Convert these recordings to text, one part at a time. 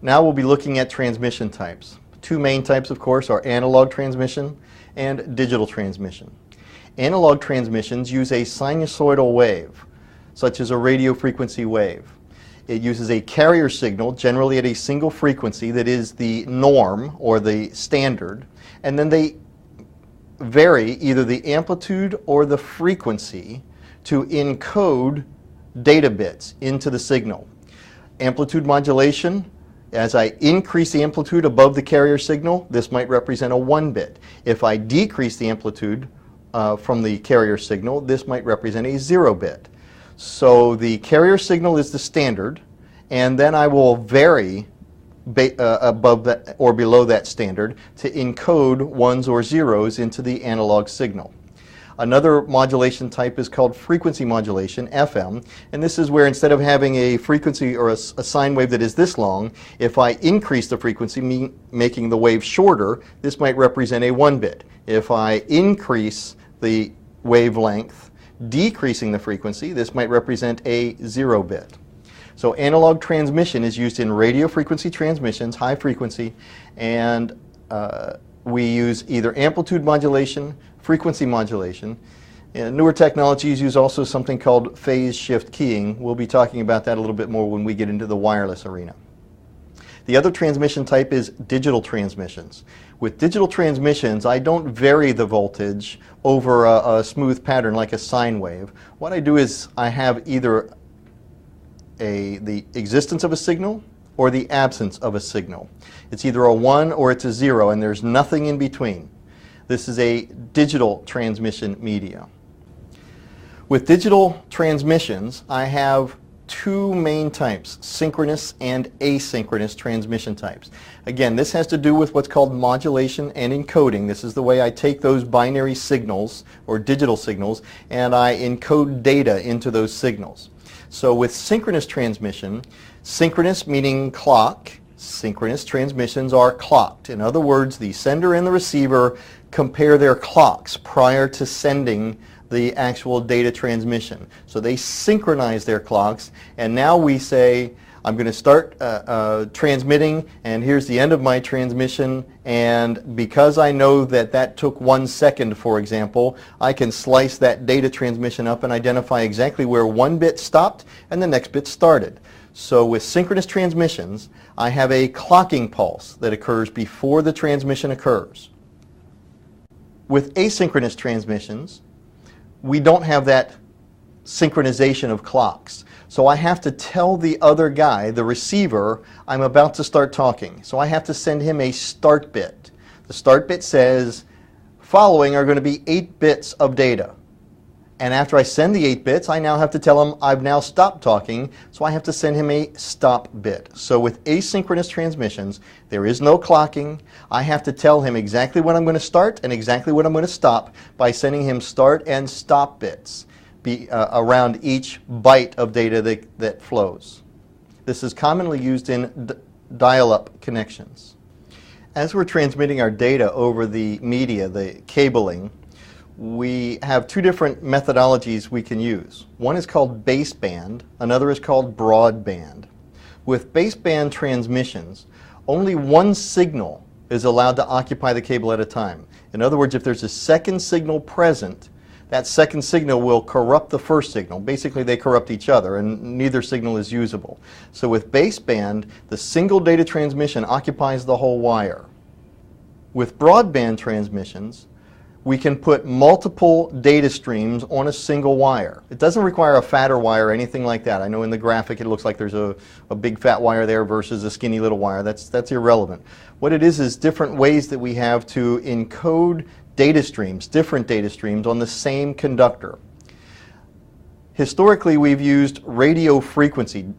Now we'll be looking at transmission types. Two main types, of course, are analog transmission and digital transmission. Analog transmissions use a sinusoidal wave, such as a radio frequency wave. It uses a carrier signal, generally at a single frequency that is the norm or the standard, and then they vary either the amplitude or the frequency to encode data bits into the signal. Amplitude modulation, as I increase the amplitude above the carrier signal, this might represent a 1 bit. If I decrease the amplitude from the carrier signal, this might represent a 0 bit. So the carrier signal is the standard, and then I will vary above that or below that standard to encode ones or zeros into the analog signal. Another modulation type is called frequency modulation, FM, and this is where instead of having a frequency or a sine wave that is this long, if I increase the frequency, making the wave shorter, this might represent a 1 bit. If I increase the wavelength, decreasing the frequency, this might represent a 0 bit. So analog transmission is used in radio frequency transmissions, high frequency, and we use either amplitude modulation, frequency modulation. And newer technologies use also something called phase shift keying. We'll be talking about that a little bit more when we get into the wireless arena. The other transmission type is digital transmissions. With digital transmissions, I don't vary the voltage over a smooth pattern like a sine wave. What I do is I have either the existence of a signal or the absence of a signal. It's either a 1 or it's a 0, and there's nothing in between. This is a digital transmission media. With digital transmissions, I have two main types, synchronous and asynchronous transmission types. Again, this has to do with what's called modulation and encoding. This is the way I take those binary signals or digital signals and I encode data into those signals. So with synchronous transmission, synchronous meaning clock, synchronous transmissions are clocked. In other words, the sender and the receiver compare their clocks prior to sending the actual data transmission. So they synchronize their clocks, and now we say, I'm going to start transmitting, and here's the end of my transmission, and because I know that that took 1 second, for example, I can slice that data transmission up and identify exactly where 1 bit stopped and the next bit started. So with synchronous transmissions, I have a clocking pulse that occurs before the transmission occurs. With asynchronous transmissions, we don't have that synchronization of clocks. So I have to tell the other guy, the receiver, I'm about to start talking. So I have to send him a start bit. The start bit says, following are going to be 8 bits of data. And after I send the 8 bits, I now have to tell him I've now stopped talking, so I have to send him a stop bit. So with asynchronous transmissions, there is no clocking. I have to tell him exactly when I'm going to start and exactly when I'm going to stop by sending him start and stop bits around each byte of data that flows. This is commonly used in dial-up connections. As we're transmitting our data over the media, the cabling, we have two different methodologies we can use. One is called baseband, another is called broadband. With baseband transmissions, only one signal is allowed to occupy the cable at a time. In other words, if there's a second signal present, that second signal will corrupt the first signal. Basically, they corrupt each other, and neither signal is usable. So with baseband, the single data transmission occupies the whole wire. With broadband transmissions, we can put multiple data streams on a single wire. It doesn't require a fatter wire or anything like that. I know in the graphic it looks like there's a big fat wire there versus a skinny little wire. That's irrelevant. What it is different ways that we have to encode data streams, different data streams on the same conductor. Historically, we've used radio frequency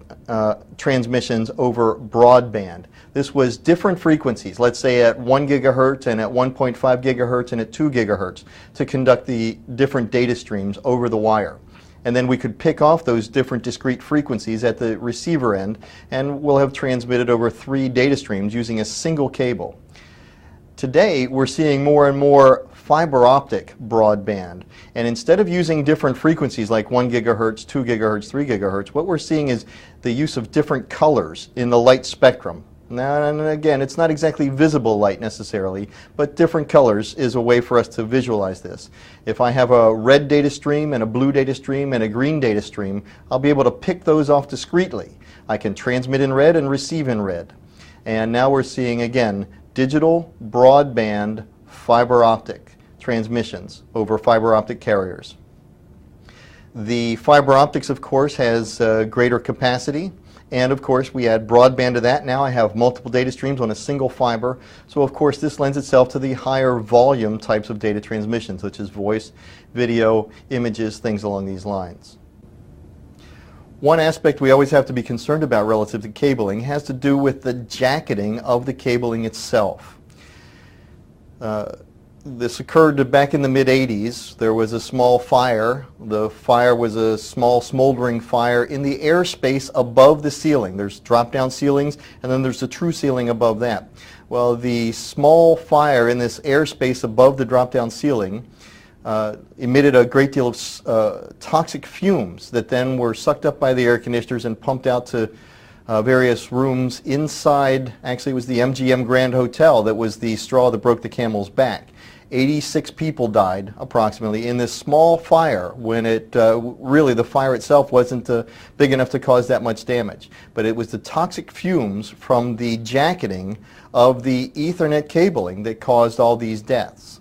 transmissions over broadband. This was different frequencies, let's say at 1 gigahertz and at 1.5 gigahertz and at 2 gigahertz, to conduct the different data streams over the wire. And then we could pick off those different discrete frequencies at the receiver end, and we'll have transmitted over 3 data streams using a single cable. Today, we're seeing more and more fiber optic broadband. And instead of using different frequencies like 1 gigahertz, 2 gigahertz, 3 gigahertz, what we're seeing is the use of different colors in the light spectrum. Now, and again, it's not exactly visible light necessarily, but different colors is a way for us to visualize this. If I have a red data stream and a blue data stream and a green data stream, I'll be able to pick those off discretely. I can transmit in red and receive in red. And now we're seeing, again, digital, broadband, fiber optic transmissions over fiber optic carriers. The fiber optics, of course, has greater capacity. And of course, we add broadband to that. Now I have multiple data streams on a single fiber. So of course, this lends itself to the higher volume types of data transmission, such as voice, video, images, things along these lines. One aspect we always have to be concerned about relative to cabling has to do with the jacketing of the cabling itself. This occurred back in the mid-80s. There was a small fire. The fire was a small smoldering fire in the airspace above the ceiling. There's drop-down ceilings, and then there's the true ceiling above that. Well, the small fire in this airspace above the drop-down ceiling emitted a great deal of toxic fumes that then were sucked up by the air conditioners and pumped out to various rooms inside. Actually, it was the MGM Grand Hotel that was the straw that broke the camel's back. 86 people died approximately in this small fire when it really the fire itself wasn't big enough to cause that much damage. But it was the toxic fumes from the jacketing of the Ethernet cabling that caused all these deaths.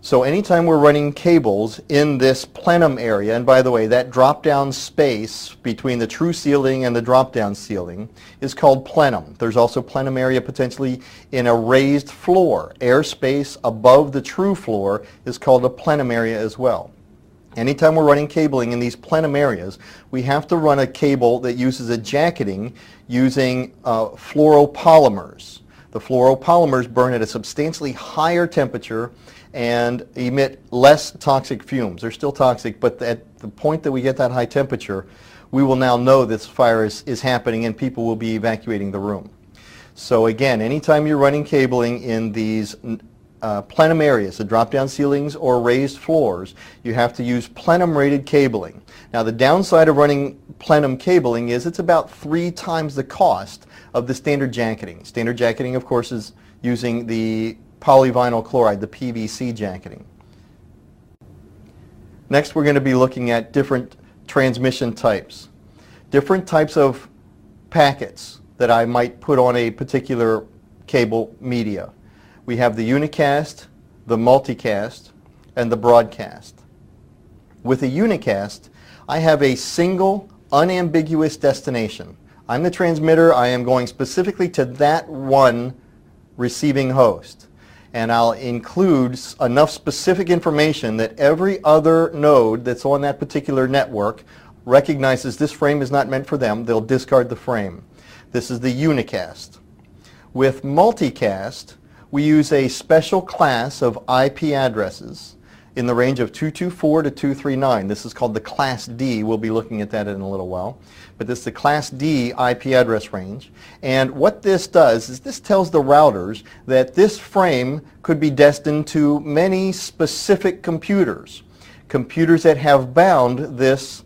So anytime we're running cables in this plenum area, and by the way, that drop-down space between the true ceiling and the drop-down ceiling is called plenum. There's also plenum area potentially in a raised floor. Airspace above the true floor is called a plenum area as well. Anytime we're running cabling in these plenum areas, we have to run a cable that uses a jacketing using fluoropolymers. The fluoropolymers burn at a substantially higher temperature and emit less toxic fumes. They're still toxic, but at the point that we get that high temperature, we will now know this fire is happening and people will be evacuating the room. So again, anytime you're running cabling in these plenum areas, the drop-down ceilings or raised floors, you have to use plenum-rated cabling. Now the downside of running plenum cabling is it's about 3 times the cost of the standard jacketing. Standard jacketing, of course, is using the polyvinyl chloride, the PVC jacketing. Next, we're going to be looking at different transmission types. Different types of packets that I might put on a particular cable media. We have the unicast, the multicast, and the broadcast. With a unicast, I have a single, unambiguous destination. I'm the transmitter. I am going specifically to that one receiving host. And I'll include enough specific information that every other node that's on that particular network recognizes this frame is not meant for them. They'll discard the frame. This is the unicast. With multicast, we use a special class of IP addresses in the range of 224 to 239. This is called the Class D. We'll be looking at that in a little while. But this is the Class D IP address range. And what this does is this tells the routers that this frame could be destined to many specific computers. Computers that have bound this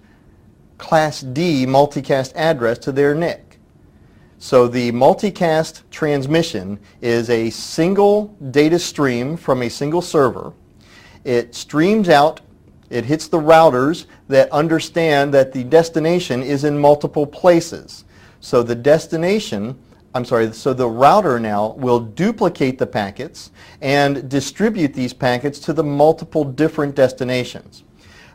Class D multicast address to their NIC. So the multicast transmission is a single data stream from a single server. It streams out, it hits the routers that understand that the destination is in multiple places. So the so the router now will duplicate the packets and distribute these packets to the multiple different destinations.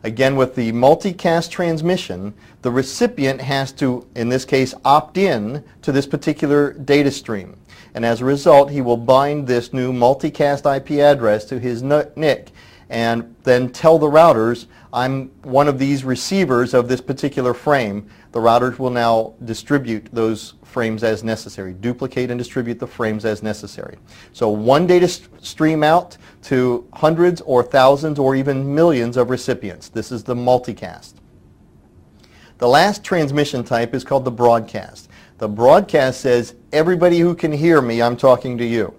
Again, with the multicast transmission, the recipient has to, in this case, opt in to this particular data stream. And as a result, he will bind this new multicast IP address to his NIC and then tell the routers, I'm one of these receivers of this particular frame. The routers will now distribute those frames as necessary, duplicate and distribute the frames as necessary. So one data stream out to hundreds or thousands or even millions of recipients. This is the multicast. The last transmission type is called the broadcast. The broadcast says, everybody who can hear me, I'm talking to you.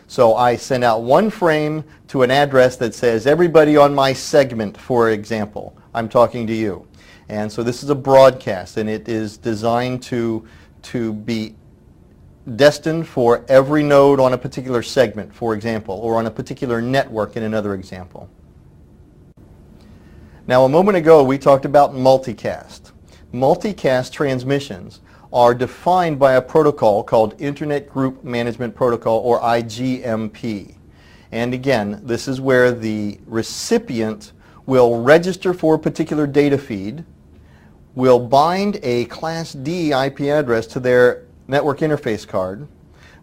So I send out one frame to an address that says, everybody on my segment, for example, I'm talking to you. And so this is a broadcast, and it is designed to be destined for every node on a particular segment, for example, or on a particular network in another example. Now, a moment ago we talked about multicast. Multicast transmissions are defined by a protocol called Internet Group Management Protocol, or IGMP. And again, this is where the recipient will register for a particular data feed, will bind a Class D IP address to their network interface card,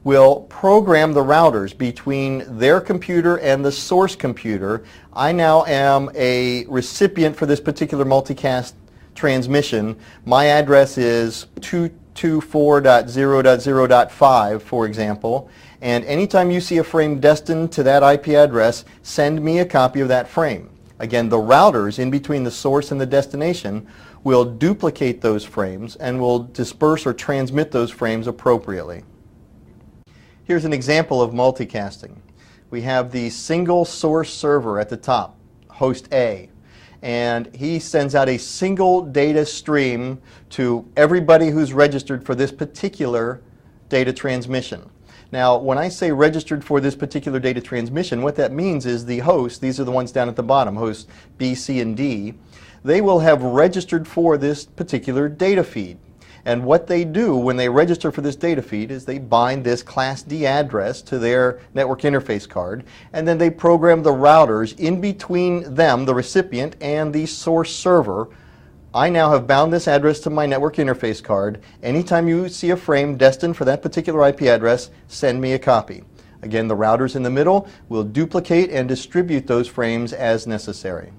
will program the routers between their computer and the source computer. I now am a recipient for this particular multicast transmission. My address is 224.0.0.5, for example, and anytime you see a frame destined to that IP address, send me a copy of that frame. Again, the routers in between the source and the destination will duplicate those frames and will disperse or transmit those frames appropriately. Here's an example of multicasting. We have the single source server at the top, host A, and he sends out a single data stream to everybody who's registered for this particular data transmission. Now, when I say registered for this particular data transmission, what that means is the host, these are the ones down at the bottom, hosts B, C, and D, they will have registered for this particular data feed. And what they do when they register for this data feed is they bind this Class D address to their network interface card, and then they program the routers in between them, the recipient, and the source server. I now have bound this address to my network interface card. Anytime you see a frame destined for that particular IP address, send me a copy. Again, the routers in the middle will duplicate and distribute those frames as necessary.